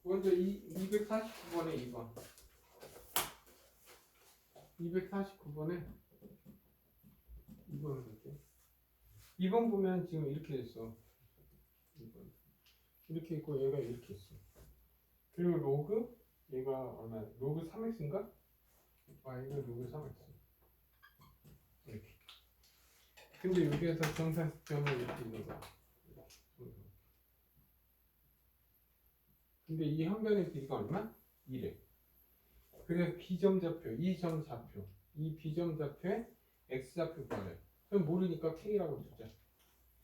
먼저 249번에 2번. 249번에 2번을 볼게요. 2번 보면 지금 이렇게 됐어. 2번. 이렇게 있고 얘가 이렇게 있어. 그리고 로그 얘가 얼마? 로그 3x인가? y가 로그 3x. 이렇게. 근데 여기에서 정사점을 이렇게 있는 거야. 근데 이 한 변의 길이가 얼마? 2래. 그래서 비점좌표, 이 점좌표, 이 비점좌표에 x좌표 구하래. 그럼 모르니까 k라고 두자.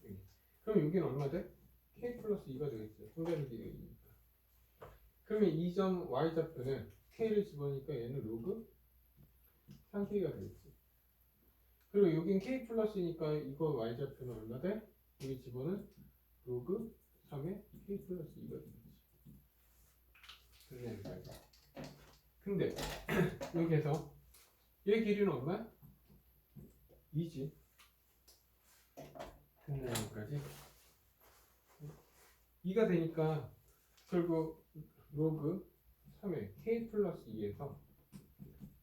여기. 그럼 여기는 얼마 돼? k 플러스 2가 되겠지. 한 변의 길이가 2니까. 그러면 이 점 y좌표는 k를 집어넣으니까 얘는 로그 3k가 되겠지. 그리고 여긴 k 플러스니까 이거 y좌표는 얼마 돼? 여기 집어는 로그 3에 k 플러스 2가 되겠지. 그래서 여기까지. 근데 여기에서 얘 길이는 얼마야? 2지. 근데 여기까지 2가 되니까 결국 로그 3에 k 플러스 2에서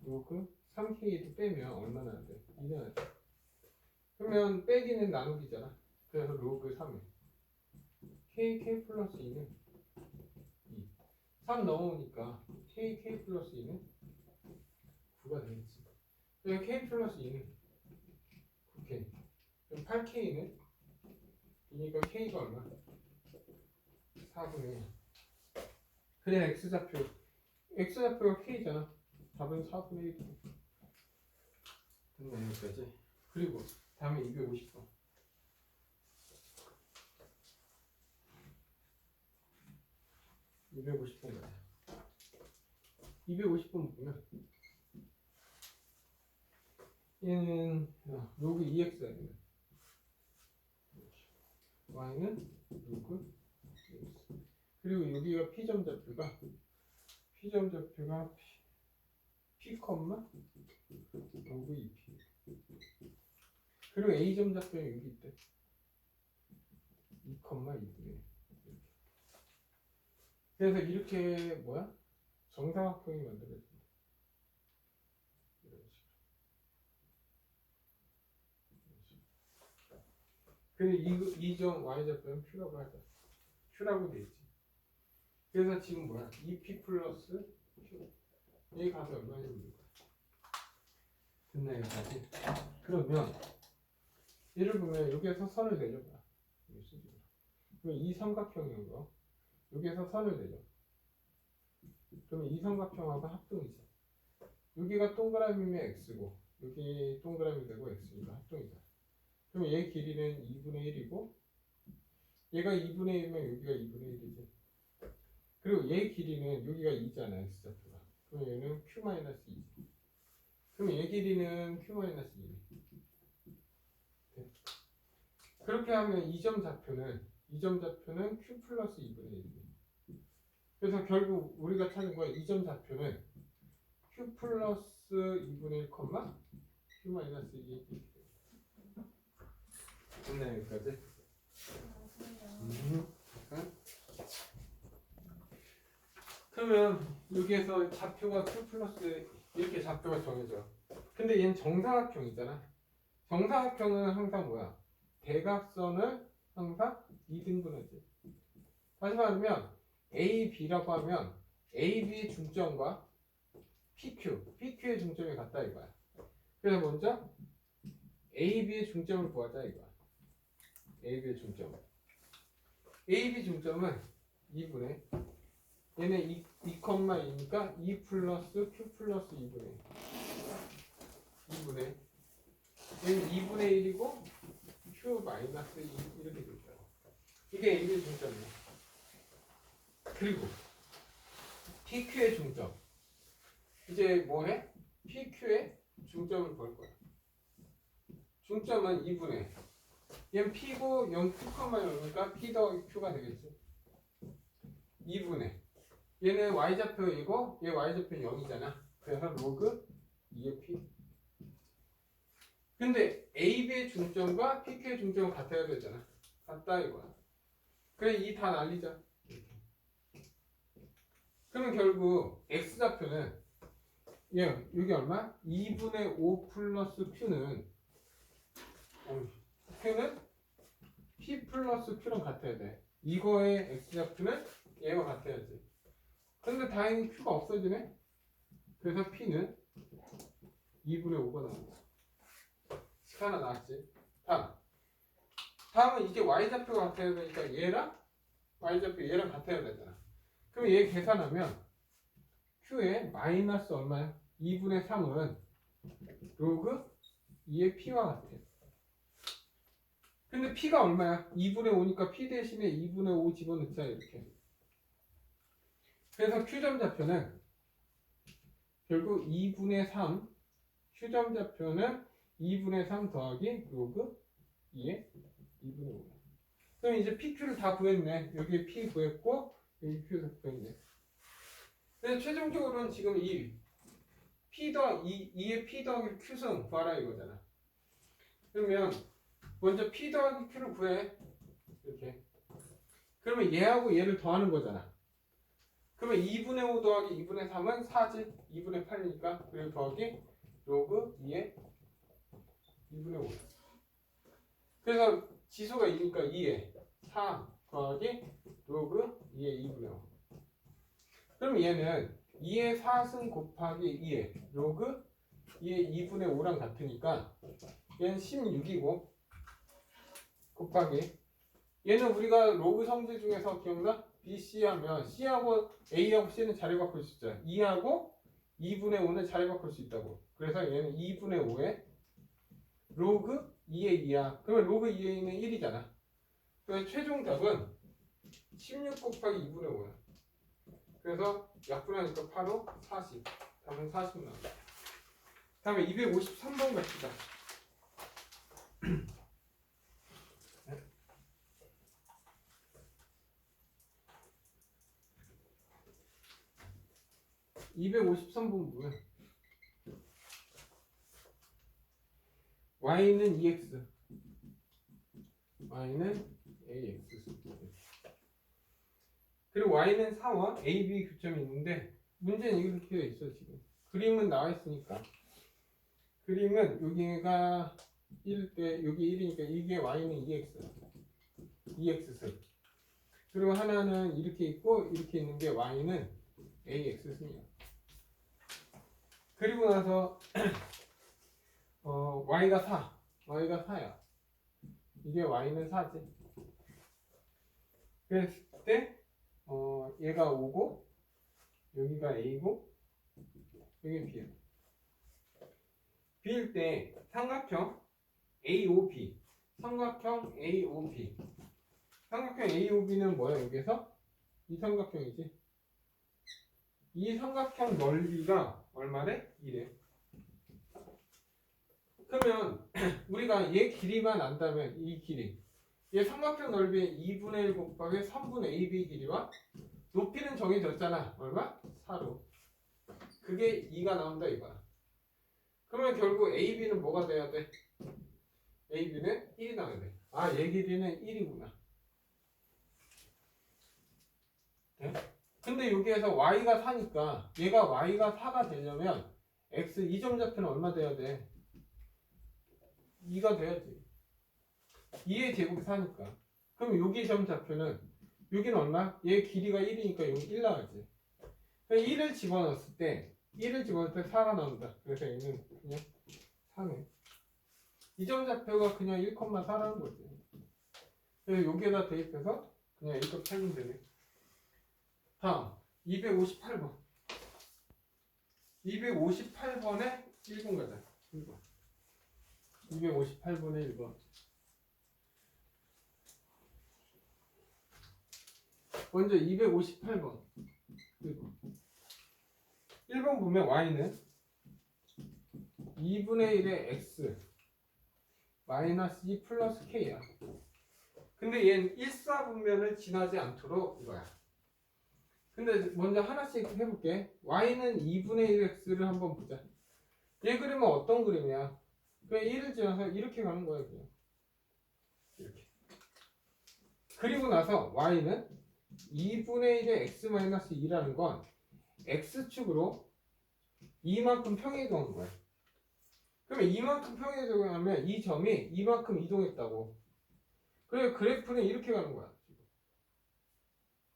로그 3k를 빼면 얼마나 돼? 2나 돼. 그러면 빼기는 나누기잖아. 그래서 로그 3에 k 플러스 2는 2. 3 넣으니까 k 플러스 2는 9가 되겠지. 그럼 k 플러스 2는 9k. 그럼 8k는 그러니까 k가 얼마? 4분의 1. 그래 x좌표가 k잖아. 답은 4분의 1이고. 여기까지. 그리고 다음에 250번. 250번 가자. 250번 보면 얘는 로그 2x가 되는 y는 로그 2x. 그리고 여기가 p점좌표가 p, 로그 2p. 그리고 a점좌표는 여기 있대. 2,2분의. 그래서 이렇게 뭐야? 정사각형이 만들어진다. 이런 식으로. 근데 이 점 y좌표는 q라고 하자. q라고 돼 있지. 그래서 지금 뭐야? 2p 플러스 q. 여기 가서 얼마나 되는 거야? 됐나 여기까지? 그러면 예를 보면 여기에서 선을 내려봐. 그럼 이 삼각형인 거 여기에서 선을 내려. 그러면 이 삼각형하고 합동이지. 여기가 동그라미면 x고 여기 동그라미 되고 x니까 합동이잖아. 그럼 얘 길이는 2분의 1이고 얘가 2분의 1이면 여기가 2분의 1이지. 그리고 얘 길이는 여기가 2잖아 x좌표가. 그럼 얘는 q-2지. 그럼 얘 길이는 q-2. 그렇게 하면 이 점 좌표는 q 플러스 2분의 1이에요. 그래서 결국 우리가 찾은 거야. 이 점 좌표는 q 플러스 2분의 1, q 마이너스 2. 됐나요 여기까지? 그러면 여기에서 좌표가 q 플러스 이렇게 좌표가 정해져. 근데 얘는 정사각형이잖아. 정사각형은 항상 뭐야? 대각선을 항상 2등분하지. 다시 말하면 A, B라고 하면 A, B의 중점과 PQ의 중점이 같다 이거야. 그래서 먼저 A, B의 중점을 구하자 이거야. A, B의 중점. A, B 중점은 2분의 얘는 2,2니까 2 플러스 Q 플러스 2분의 2분의 얘는 2분의 1이고 Q 마이너스 2 이렇게 되죠. 이게 A, B의 중점이야. 그리고 PQ의 중점. 이제 뭐해? PQ의 중점을 볼 거야. 중점은 2분의 얘는 P고 0 Q,0이니까 P 더하기 Q가 되겠지. 2분의 얘는 Y좌표이고 얘 Y좌표는 0이잖아. 그래서 로그 2의 P. 근데 AB의 중점과 PQ의 중점은 같아야 되잖아. 같다 이거야. 그래 이 다 날리자. 이렇게. 그러면 결국 x좌표는 여기 얼마? 2분의 5 플러스 q는 p 플러스 q랑 같아야 돼. 이거의 x좌표는 얘와 같아야지. 근데 다행히 q가 없어지네. 그래서 p는 2분의 5가 나온다. 식 하나 나왔지. 다음은 이게 y좌표가 같아야 되니까 얘랑 y좌표 얘랑 같아야 되잖아. 그럼 얘 계산하면 q의 마이너스 얼마야? 2분의 3은 로그 2의 p와 같아. 근데 p가 얼마야? 2분의 5니까 p 대신에 2분의 5 집어넣자 이렇게. 그래서 q점 좌표는 결국 2분의 3 q점 좌표는 2분의 3 더하기 로그 2의 2분의 5. 그럼 이제 PQ를 다 구했네. 여기 P 구했고 여기 Q 구했네. 그래서 최종적으로는 지금 이 P 더 2의 P 더하기 Q승 구하라 이거잖아. 그러면 먼저 P 더하기 Q를 구해. 이렇게. 그러면 얘하고 얘를 더하는 거잖아. 그러면 2분의 5 더하기 2분의 3은 4지. 2분의 8이니까 그리고 더하기 로그 2의 2분의 5. 그래서 지수가 2니까 2에 3 더하기 로그 2의 2분의 5. 그럼 얘는 2의 4승 곱하기 2의 로그 2의 2분의 5랑 같으니까 얘는 16이고 곱하기 얘는 우리가 로그 성질 중에서 기억나? BC 하면 C하고 A하고 C는 자리 바꿀 수 있잖아. 2하고 2분의 5는 자리 바꿀 수 있다고. 그래서 얘는 2분의 5에 로그 2의 2야. 그러면 로그 2의 2는 1이잖아. 그래서 최종 답은 16 곱하기 2분의 5야. 그래서 약분하니까 8호 40. 답은 40 나온다. 다음에 253번 갑시다. 253번 뭐야? y는 2x y는 ax 그리고 y는 4와 a, b 교점이 있는데 문제는 이렇게 되어 있어. 지금 그림은 나와 있으니까 그림은 여기가 1일 때 여기 1이니까 이게 y는 2x승 그리고 하나는 이렇게 있고 이렇게 있는 게 y는 ax승이야. 그리고 나서 y가 4야. 이게 y는 4지. 그랬을 때 얘가 5고 여기가 a고 여기 b야. b일 때 삼각형 AOB 삼각형 AOB 삼각형 AOB는 뭐야? 여기서 이 삼각형이지. 이 삼각형 넓이가 얼마래? 1에. 그러면 우리가 얘 길이만 안다면 이 길이 얘 삼각형 넓이의 2분의 1 곱하기 3분의 AB 길이와 높이는 정해졌잖아. 얼마? 4로. 그게 2가 나온다 이거야. 그러면 결국 AB는 뭐가 돼야 돼? AB는 1이 나와야 돼. 아, 얘 길이는 1이구나. 네? 근데 여기에서 y가 4니까 얘가 y가 4가 되려면 x 2점 좌표는 얼마 돼야 돼? 2가 돼야지. 2의 제곱이 4니까. 그럼 여기 점 좌표는 여기는 얼마? 얘 길이가 1이니까 여기 1 나와야지. 1을 집어넣었을 때 4가 나온다. 그래서 얘는 그냥 4네. 이 점 좌표가 그냥 1,4라는 거지. 그래서 여기에다 대입해서 그냥 A값 찾으면 되네. 다음 258번 258번에 1번 가자. 1번 258번에 1번 먼저 258번 1번 보면 y는 2분의 1의 x 마이너스 2 플러스 k야. 근데 얘는 1사분면을 지나지 않도록 이거야. 근데 먼저 하나씩 해볼게. y는 2분의 1x를 한번 보자. 얘 그림은 어떤 그림이야? 그냥 1을 지나서 이렇게 가는 거야. 그냥 이렇게. 그리고 나서 y는 2분의 1의 x 마이너스 2라는 건 x축으로 이만큼 평행이동한 거야. 그러면 이만큼 평행이동하면 이 점이 이만큼 이동했다고. 그래 그래프는 이렇게 가는 거야.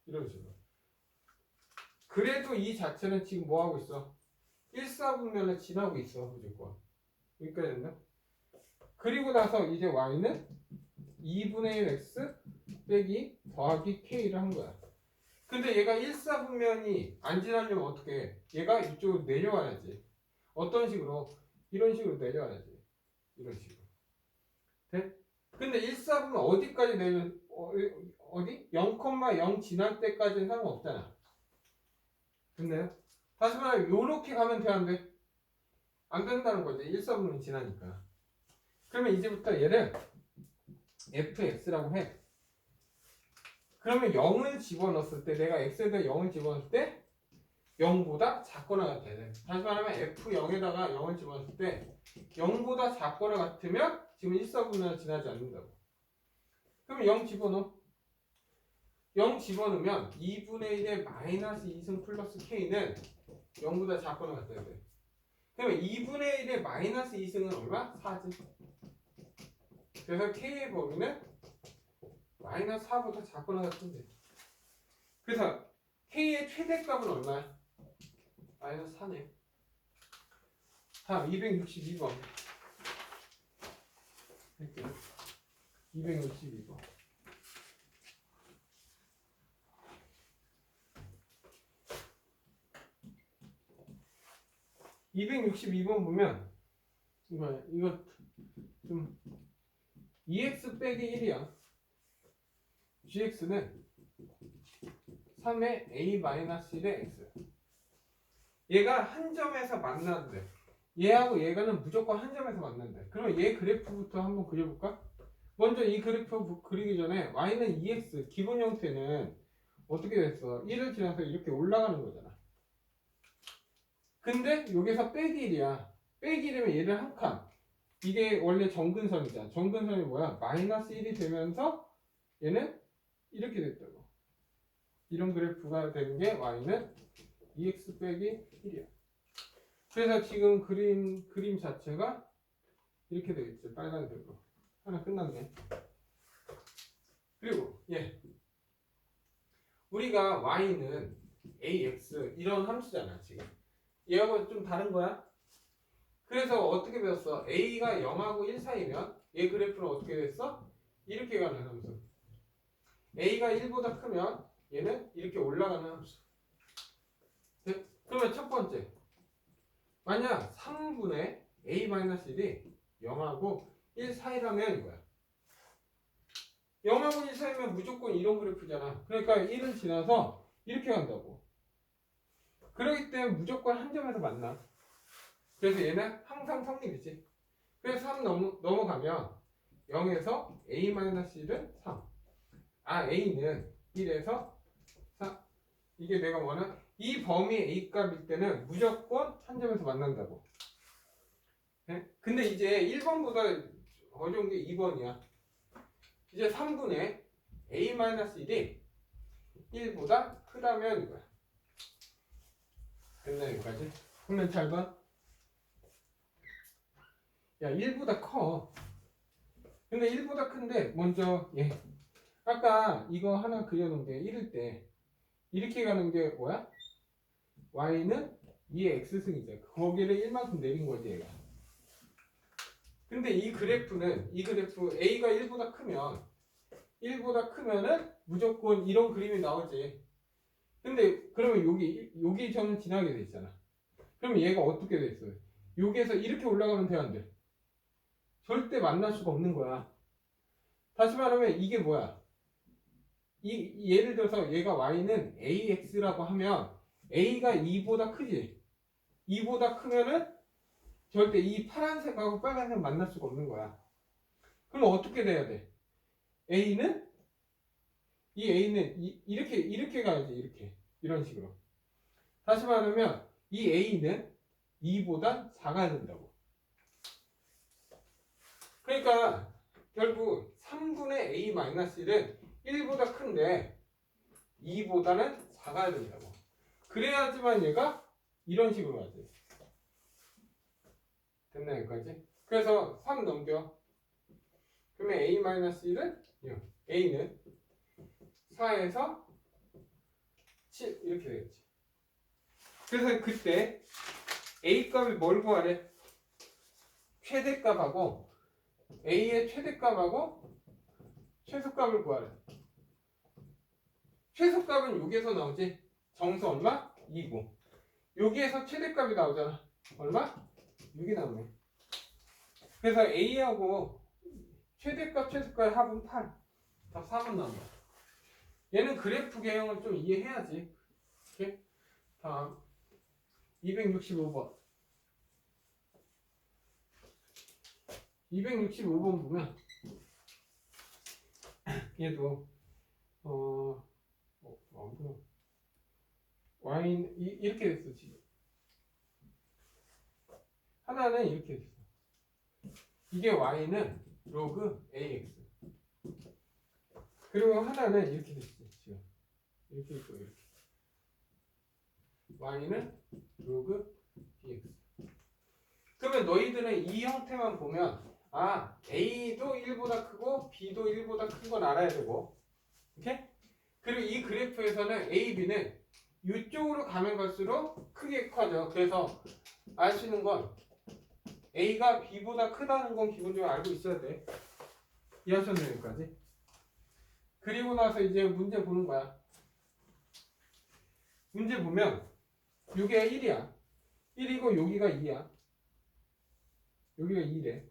이런 식으로. 그래도 이 자체는 지금 뭐 하고 있어? 1사분면을 지나고 있어 무조건. 여기까지 됐나? 그리고 나서 이제 y는 2분의 1 x 빼기 더하기 k를 한 거야. 근데 얘가 1사분면이 안 지나려면 어떻게 해? 얘가 이쪽으로 내려와야지. 어떤 식으로? 이런 식으로 내려와야지. 이런 식으로. 돼? 근데 1사분면 어디까지 내려? 어디? 0,0 지날 때까지는 상관없잖아. 됐나요? 다시 말하면 요렇게 가면 돼, 안 돼? 안 된다는 거지. 1사분면 지나니까. 그러면 이제부터 얘를 fx라고 해. 그러면 0을 집어넣었을 때 내가 x에다 0을 집어넣을 때 0보다 작거나 같아야 돼. 다시 말하면 f0에다가 0을 집어넣을 때 0보다 작거나 같으면 지금 1사분면을 지나지 않는다고. 그러면 0 집어넣어. 0 집어넣으면 2분의 1의 마이너스 2승 플러스 k는 0보다 작거나 같아야 돼. 그러면 2분의 1의 마이너스 2승은 얼마? 4지. 그래서 k의 범위는 마이너스 4보다 작거나 같은데. 그래서 k의 최대값은 얼마야? 마이너스 4네. 다음 262번. 262번. 보면 이거 좀 2x 빼기 1이야. gx는 3의 a-1의 x. 얘가 한 점에서 만나는데 얘하고 얘가는 무조건 한 점에서 만난대. 그러면 얘 그래프부터 한번 그려볼까? 먼저 이 그래프 그리기 전에 y는 2x 기본 형태는 어떻게 됐어? 1을 지나서 이렇게 올라가는 거잖아. 근데 여기서 빼기 1이야. 빼기 1이면 얘를 한 칸. 이게 원래 정근선이잖아. 정근선이 뭐야? 마이너스 1이 되면서 얘는 이렇게 됐다고. 이런 그래프가 되는 게 y는 2x 빼기 1이야. 그래서 지금 그림 자체가 이렇게 되겠지. 빨간색으로. 하나 끝났네. 그리고 우리가 y는 ax 이런 함수잖아 지금. 얘하고 좀 다른 거야. 그래서 어떻게 배웠어? a가 0하고 1 사이면 얘 그래프는 어떻게 됐어? 이렇게 가는 함수. a가 1보다 크면 얘는 이렇게 올라가는 함수. 네? 그러면 첫 번째, 만약 3분의 a-1이 0하고 1 사이라면 이거야. 0하고 1 사이면 무조건 이런 그래프잖아. 그러니까 1을 지나서 이렇게 간다고. 그렇기 때문에 무조건 한 점에서 만나. 그래서 얘는 항상 성립이지. 그래서 3 넘어가면 0에서 a-1은 3. a는 1에서 4. 이게 내가 원하는 이 범위 a 값일 때는 무조건 한 점에서 만난다고. 네? 근데 이제 1번보다 어려운 게 2번이야. 이제 3분의 a-1이 1보다 크다면 이거야. 됐나 여기까지? 그러면 잘 봐. 야 1보다 커. 근데 1보다 큰데 먼저 아까 이거 하나 그려놓은 게 1일 때 이렇게 가는 게 뭐야? y는 2의 x승이죠. 거기를 1만큼 내린 거지 얘가. 근데 이 그래프 a가 1보다 크면은 무조건 이런 그림이 나오지. 근데 그러면 여기 점은 지나게 돼 있잖아. 그럼 얘가 어떻게 돼 있어요? 여기에서 이렇게 올라가면 돼, 안 돼? 절대 만날 수가 없는 거야. 다시 말하면 이게 뭐야? 예를 들어서 얘가 y는 ax라고 하면 a가 2보다 크지. 2보다 크면은 절대 이 파란색하고 빨간색 만날 수가 없는 거야. 그럼 어떻게 돼야 돼? a는 이렇게 가야지. 이렇게 이런 식으로. 다시 말하면 이 a는 2보다 작아야 된다고. 그러니까 결국 3분의 a-1은 1보다 큰데 2보다는 작아야 된다고. 그래야지만 얘가 이런 식으로 가지. 됐나 여기까지? 그래서 3 넘겨. 그러면 A-1은 0. A는 4에서 7 이렇게 되겠지. 그래서 그때 A 값이 뭘 구하래? 최대값하고 A의 최대값하고 최소값을 구하래. 최소값은 여기에서 나오지. 정수 얼마? 2고. 여기에서 최대값이 나오잖아. 얼마? 6이 나오네. 그래서 A하고 최대값 최소값의 합은 8. 답 4번 나온다. 얘는 그래프 개형을 좀 이해해야지. 오케이? 다음 265번. 265번 보면 얘도 y는 이렇게 됐어 지금. 하나는 이렇게 됐어. 이게 y는 로그 ax. 그리고 하나는 이렇게 됐어 지금. 이렇게 있고 이렇게. y는 로그 bx. 그러면 너희들은 이 형태만 보면 아 a도 1보다 크고 b도 1보다 큰 건 알아야 되고, 오케이? 그리고 이 그래프에서는 a, b는 이쪽으로 가면 갈수록 크게 커져. 그래서 알 수 있는 건 a가 b보다 크다는 건 기본적으로 알고 있어야 돼. 이해하셨나요 여기까지? 그리고 나서 이제 문제 보는 거야. 문제 보면 이게 1이야. 1이고 여기가 2야. 여기가 2래.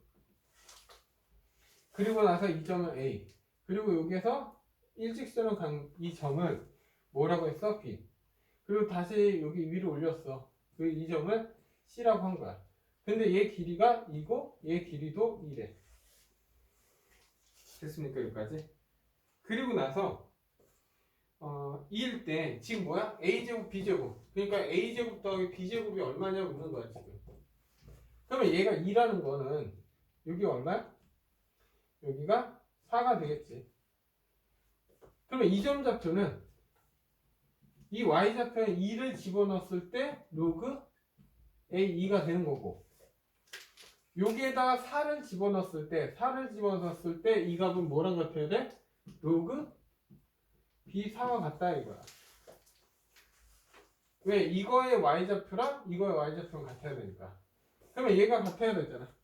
그리고 나서 이 점은 A. 그리고 여기에서 일직선을 간 이 점을 뭐라고 했어? B. 그리고 다시 여기 위로 올렸어. 그 이 점을 C라고 한 거야. 근데 얘 길이가 2고 얘 길이도 2래. 됐습니까? 여기까지? 그리고 나서 2일 때 지금 뭐야? A제곱 B제곱. 그러니까 A제곱 더하기 B제곱이 얼마냐고 묻는 거야 지금. 그러면 얘가 2라는 거는 여기 얼마야? 여기가 4가 되겠지. 그러면 이 점 좌표는 이 y좌표에 2를 집어넣었을 때 로그 A2가 되는 거고, 여기에다가 4를 집어넣었을 때 이 값은 뭐랑 같아야 돼? 로그 B4와 같다 이거야. 왜? 이거의 y좌표랑 이거의 y좌표는 같아야 되니까. 그러면 얘가 같아야 되잖아.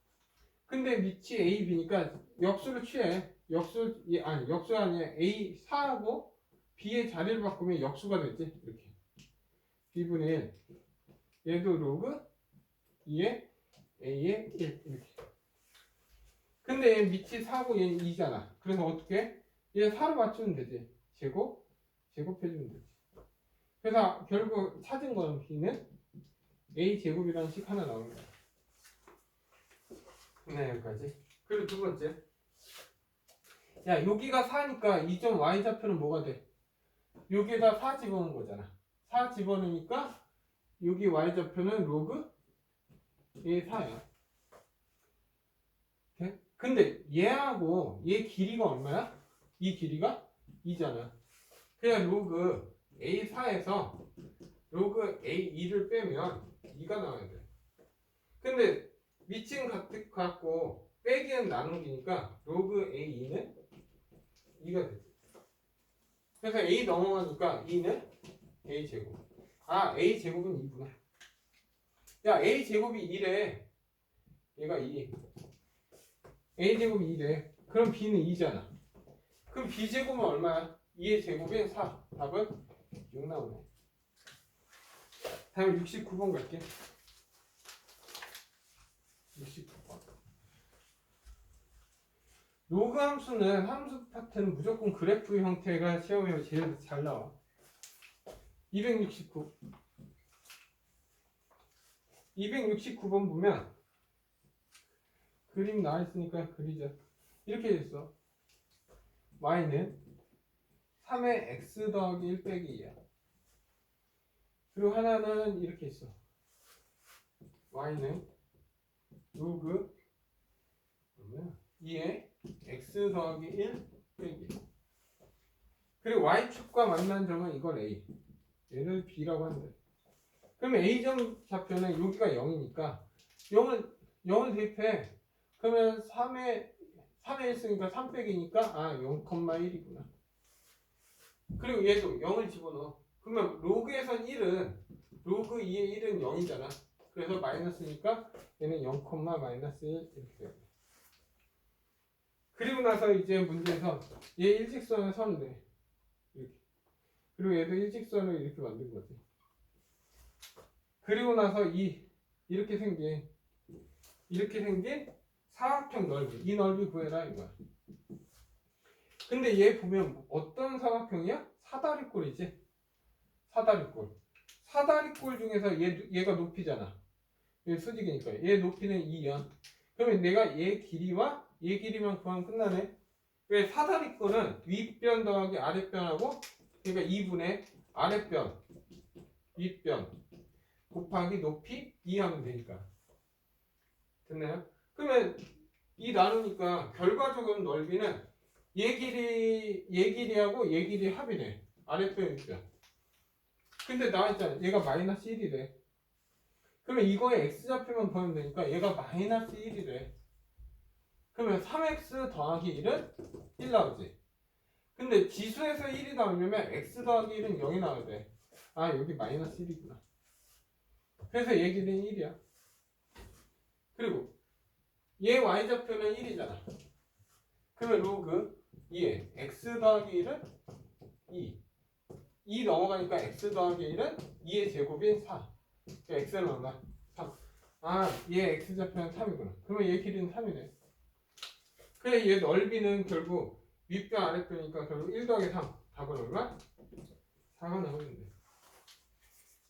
근데 밑이 A, B니까 역수를 취해. 역수가 아니라 A 4하고 B의 자리를 바꾸면 역수가 되지. 이렇게. B분의 1. 얘도 로그 2에 A의 1. 이렇게. 근데 얘 밑이 4고 얘는 2잖아. 그래서 어떻게? 얘 4로 맞추면 되지. 제곱해주면 되지. 그래서 결국 찾은 건 B는 A 제곱이라는 식 하나 나오는 거야. 네, 여기까지. 그리고 두 번째. 야, 여기가 4니까 이 점 y좌표는 뭐가 돼? 여기에다 4 집어넣은 거잖아. 4 집어넣으니까 여기 y좌표는 로그 얘 4야. 오케이? 근데 얘하고 얘 길이가 얼마야? 이 길이가 2잖아. 그냥 로그 A4에서 로그 A2를 빼면 2가 나와야 돼. 근데 밑은 같고 빼기는 나누기니까 로그 A2는 2가 되지. 그래서 A 넘어가니까 2는 A 제곱. 아, A 제곱은 2구나. 야, A 제곱이 2래. 얘가 2. A 제곱이 2래. 그럼 B는 2잖아. 그럼 B 제곱은 얼마야? 2의 제곱이 4. 답은 6 나오네. 다음 69번 갈게. 69번. 로그 함수는 함수 파트는 무조건 그래프 형태가 시험에 제일 잘 나와. 269. 269번 보면 그림 나와 있으니까 그리자. 이렇게 됐어. y는 3의 x 더하기 1 빼기 2야. 그리고 하나는 이렇게 있어. y는 로그 2의 x 더하기 1 빼기 1. 그리고 y축과 만난 점은 이걸 a. 얘를 b라고 한대. 그러면 A점 좌표는 여기가 0이니까 0을 대입해. 그러면 3에 1쓰니까 3 빼기니까 0,1이구나. 그리고 얘도 0을 집어넣어. 그러면 로그에선 1은 로그 2의 1은 0이잖아. 그래서 마이너스니까 얘는 0, 마이너스 1 이렇게 돼요. 그리고 나서 이제 문제에서 얘 일직선을 서는데 이렇게. 그리고 얘도 일직선을 이렇게 만든 거지. 그리고 나서 이렇게 생긴 사각형 넓이, 이 넓이 구해라 이거야. 근데 얘 보면 어떤 사각형이야? 사다리꼴이지. 사다리꼴 중에서 얘가 높이잖아. 얘 수직이니까 얘 높이는 2야. 그러면 내가 얘 길이와 얘 길이만 구하면 끝나네. 왜 사다리꼴은 윗변 더하기 아랫변하고 그러니까 2분의 아랫변 윗변 곱하기 높이 2 하면 되니까. 됐나요? 그러면 이 나누니까 결과적으로 넓이는 얘 길이하고 얘 길이 합이네. 아랫변 윗변. 근데 나와있잖아. 얘가 마이너스 1이래. 그러면 이거에 x좌표만 보면 되니까 얘가 마이너스 1이래. 그러면 3x 더하기 1은 1 나오지. 근데 지수에서 1이 나오려면 x 더하기 1은 0이 나와야 돼. 여기 마이너스 1이구나. 그래서 얘 길이는 1이야. 그리고 얘 y좌표는 1이잖아. 그러면 로그 2에 x 더하기 1은 2 넘어가니까 x 더하기 1은 2의 제곱인 4. x는 얼마? 3. 얘 x좌표는 3이구나. 그러면 얘 길이는 3이네. 그래 얘 넓이는 결국 윗변 아랫변이니까 결국 1 더하기 3. 답은 얼마? 4가 나오는데.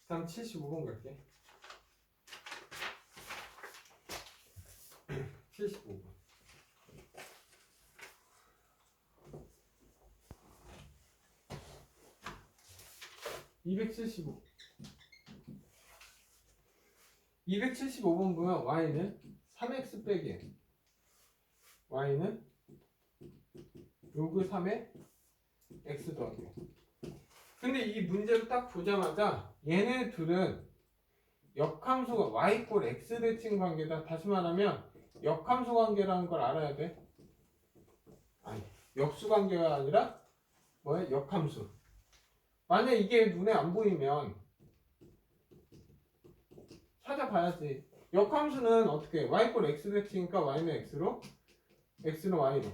다음 75번 갈게. 75번. 275. 275번 보면 y는 3x 빼기 n. y는 로그 3의 x 더하기. 근데 이 문제를 딱 보자마자 얘네 둘은 역함수가 y 꼴 x 대칭 관계다. 다시 말하면 역함수 관계라는 걸 알아야 돼. 역수 관계가 아니라 뭐야? 역함수. 만약 이게 눈에 안 보이면 찾아봐야지. 역함수는 어떻게 해? y 꼴 x 대칭이니까 y는 x로 x는 y로.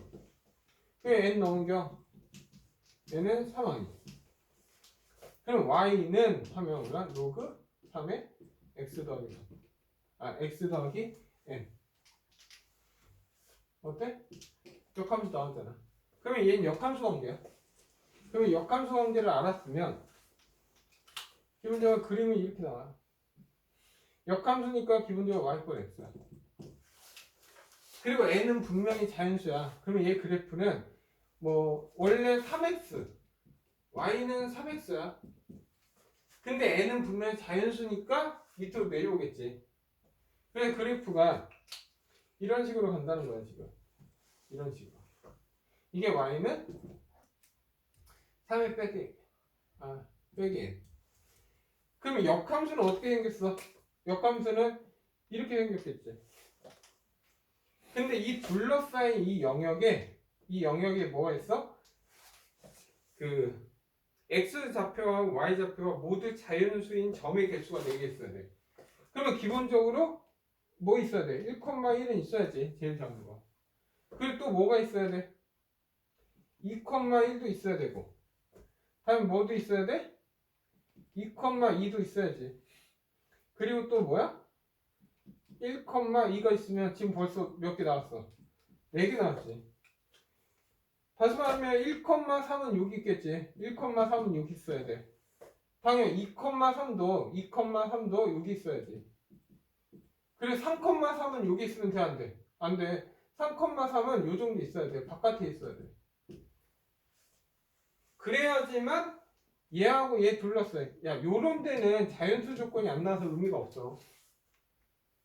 그게 n 넘겨. n은 3y. 그럼 y는 하면 뭐야? 로그 3의 x 더하기 3. x 더하기 n. 어때? 역함수 나왔잖아. 그러면 얘는 역함수 관계야. 그러면 역함수 관계를 알았으면 기본적으로 그림이 이렇게 나와. 역함수니까 기본적으로 y꼴 x야. 그리고 n은 분명히 자연수야. 그러면 얘 그래프는 뭐 원래 3x y는 3x야. 근데 n은 분명히 자연수니까 밑으로 내려오겠지. 그래서 그래프가 이런 식으로 간다는 거야 지금. 이런 식으로. 이게 y는 3의 빼기 n. 그러면 역함수는 어떻게 생겼어? 역함수는 이렇게 생겼겠지. 근데 이 둘러싸인 이 영역에 뭐가 있어? 그 x좌표와 y좌표가 모두 자연수인 점의 개수가 4개 있어야 돼. 그러면 기본적으로 뭐 있어야 돼? 1,1은 있어야지. 제일 작은 거. 그리고 또 뭐가 있어야 돼? 2,1도 있어야 되고. 다음에 뭐도 있어야 돼? 2,2도 있어야지. 그리고 또 뭐야? 1,2가 있으면 지금 벌써 몇 개 나왔어? 4개 나왔지. 다시 말하면 1,3은 여기 있겠지. 1,3은 여기 있어야 돼. 당연히 2,3도 여기 있어야지. 그리고 3,3은 여기 있으면 돼, 안 돼? 안 돼. 3,3은 요 정도 있어야 돼. 바깥에 있어야 돼. 그래야지만 얘하고 얘 둘러싸여. 야, 요런 데는 자연수 조건이 안 나와서 의미가 없어.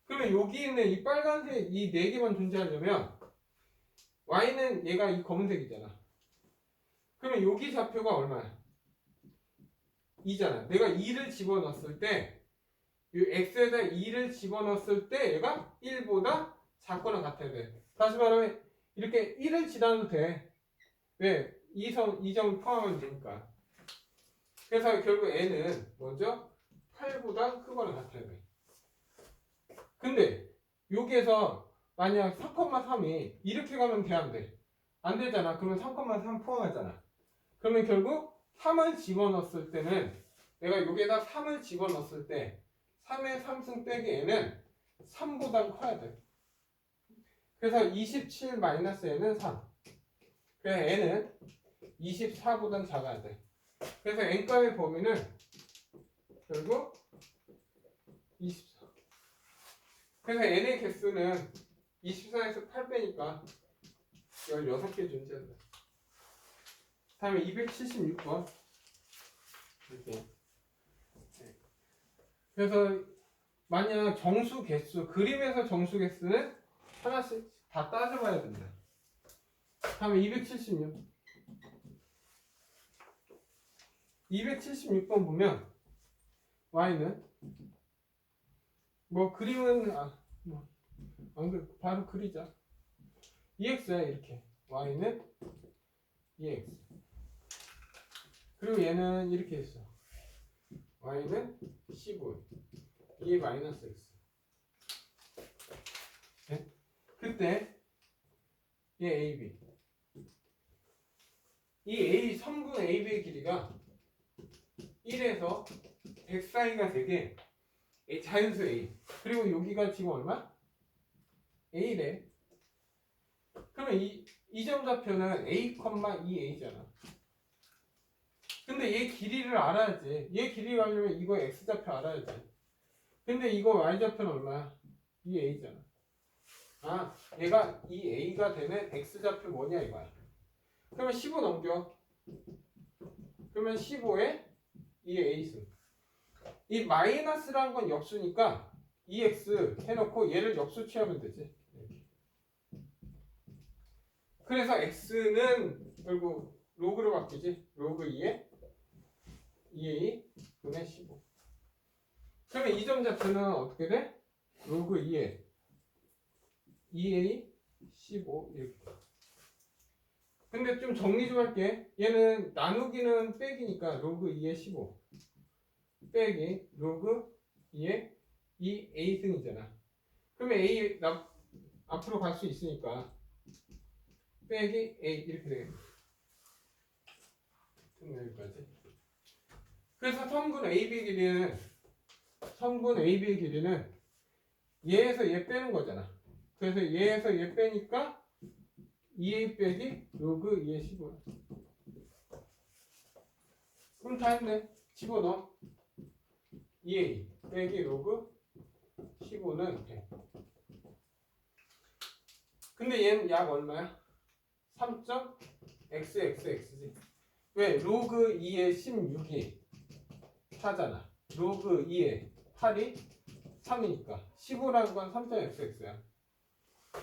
그러면 여기 있는 이 빨간색 이 4개만 존재하려면 y는 얘가 이 검은색이잖아. 그러면 여기 좌표가 얼마야? 2잖아. 내가 2를 집어넣었을 때 이 x에다 2를 집어넣었을 때 얘가 1보다 작거나 같아야 돼. 다시 말하면 이렇게 1을 지나도 돼. 왜? 이 점을 포함하면 되니까. 그래서 결국 n은 먼저 8보다 크거나 같아야 돼. 근데 여기에서 만약 3,3이 이렇게 가면 돼, 안 돼? 안 되잖아. 그러면 3,3 포함하잖아. 그러면 결국 3을 집어넣었을 때는 내가 여기에다 3을 집어넣었을 때 3의 3승 빼기 n은 3보다 커야 돼. 그래서 27 마이너스 n은 3. 그래서 n은 24보다 작아야 돼. 그래서 n값의 범위는 결국 24. 그래서 n의 개수는 24에서 8 빼니까 16개 존재한다. 다음에 276번. 이렇게. 그래서 만약 정수 개수, 그림에서 정수 개수는 하나씩 다 따져봐야 된다. 다음에 276. 276번 보면 y는 뭐 그림은 안 그래, 바로 그리자. 2x야 이렇게. y는 2x. 그리고 얘는 이렇게 했어. y는 15. 2 마이너스 x. 네? 그때 얘 AB. 이 A 선분 AB의 길이가 1에서 100 사이가 되게 자연수 A. 그리고 여기가 지금 얼마? A래. 그러면 이 점 좌표는 A, 2A잖아. 근데 얘 길이를 알아야지. 얘 길이를 알려면 이거 X 좌표 알아야지. 근데 이거 Y 좌표는 얼마야? 2A잖아. 아, 얘가 2A가 되는 X 좌표 뭐냐 이거야. 그러면 15 넘겨. 그러면 15에 2A승. 이 마이너스라는 건 역수니까 2x 해놓고 얘를 역수 취하면 되지. 이렇게. 그래서 x는 결국 로그로 바뀌지. 로그 2에 2a 분의 15. 그러면 이 점 좌표는 어떻게 돼? 로그 2에 2a 15 이렇게. 근데 좀 정리 좀 할게. 얘는 나누기는 빼기니까 로그 2에 15 빼기 로그 2에 2a승이잖아. 그러면 a 앞으로 갈 수 있으니까 빼기 a 이렇게 되겠네. 여기까지. 그래서 성분 AB의 길이는 얘에서 얘 빼는 거잖아. 그래서 얘에서 얘 빼니까 2a 빼기 로그 2의 15. 그럼 다 했네. 집어넣어. 2a 빼기 로그 15는 100. 근데 얘는 약 얼마야? 3.xxx지. 왜? 로그 2의 16이 4잖아. 로그 2의 8이 3이니까 15라는 건 3.xx야.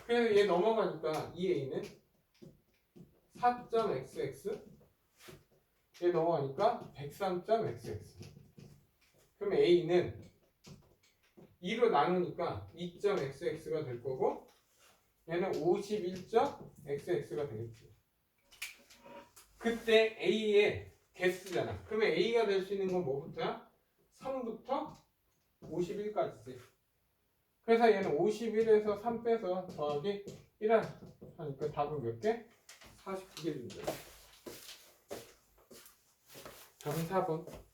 그래서 얘 넘어가니까 2a는 4.xx, 얘 넘어가니까 103.xx. 그러면 a는 2로 나누니까 2.xx가 될 거고 얘는 51.xx가 되겠지. 그때 a의 개수잖아. 그러면 a가 될 수 있는 건 뭐부터야? 3부터 51까지지. 그래서 얘는 51에서 3 빼서 더하기 1 하니까 답은 몇 개? 49개 준다. 답은 4번.